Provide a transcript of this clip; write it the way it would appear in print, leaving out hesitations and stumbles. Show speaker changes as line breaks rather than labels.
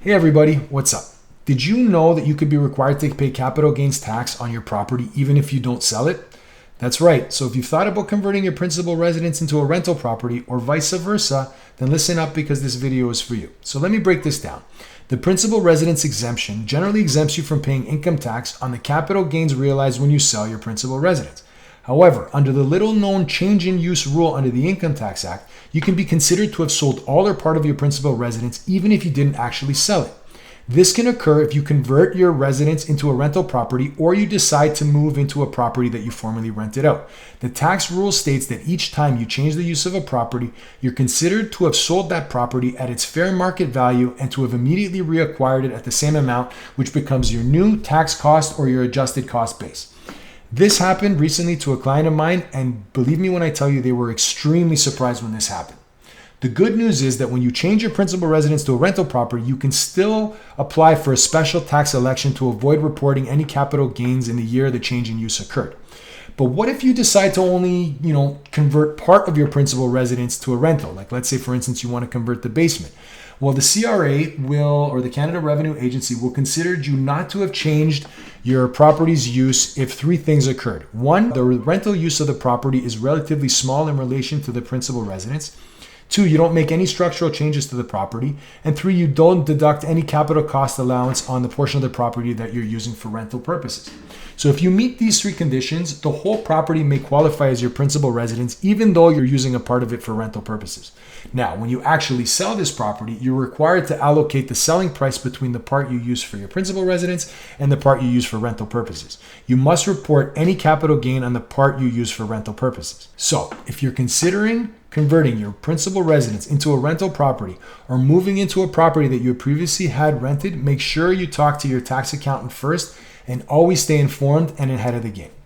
Hey everybody, what's up? Did you know that you could be required to pay capital gains tax on your property even if you don't sell it? That's right. So if you've thought about converting your principal residence into a rental property or vice versa, then listen up because this video is for you. So let me break this down. The principal residence exemption generally exempts you from paying income tax on the capital gains realized when you sell your principal residence. However, under the little-known change in use rule under the Income Tax Act, you can be considered to have sold all or part of your principal residence even if you didn't actually sell it. This can occur if you convert your residence into a rental property or you decide to move into a property that you formerly rented out. The tax rule states that each time you change the use of a property, you're considered to have sold that property at its fair market value and to have immediately reacquired it at the same amount, which becomes your new tax cost or your adjusted cost base. This happened recently to a client of mine, and believe me when I tell you, they were extremely surprised when this happened. The good news is that when you change your principal residence to a rental property, you can still apply for a special tax election to avoid reporting any capital gains in the year the change in use occurred. But what if you decide to only, convert part of your principal residence to a rental? Like let's say, for instance, you want to convert the basement. Well, the CRA or the Canada Revenue Agency will consider you not to have changed your property's use if three things occurred. One, the rental use of the property is relatively small in relation to the principal residence. Two, you don't make any structural changes to the property. And three, you don't deduct any capital cost allowance on the portion of the property that you're using for rental purposes. So if you meet these three conditions, the whole property may qualify as your principal residence, even though you're using a part of it for rental purposes. Now, when you actually sell this property, you're required to allocate the selling price between the part you use for your principal residence and the part you use for rental purposes. You must report any capital gain on the part you use for rental purposes. So if you're considering converting your principal residence into a rental property or moving into a property that you previously had rented, make sure you talk to your tax accountant first and always stay informed and ahead of the game.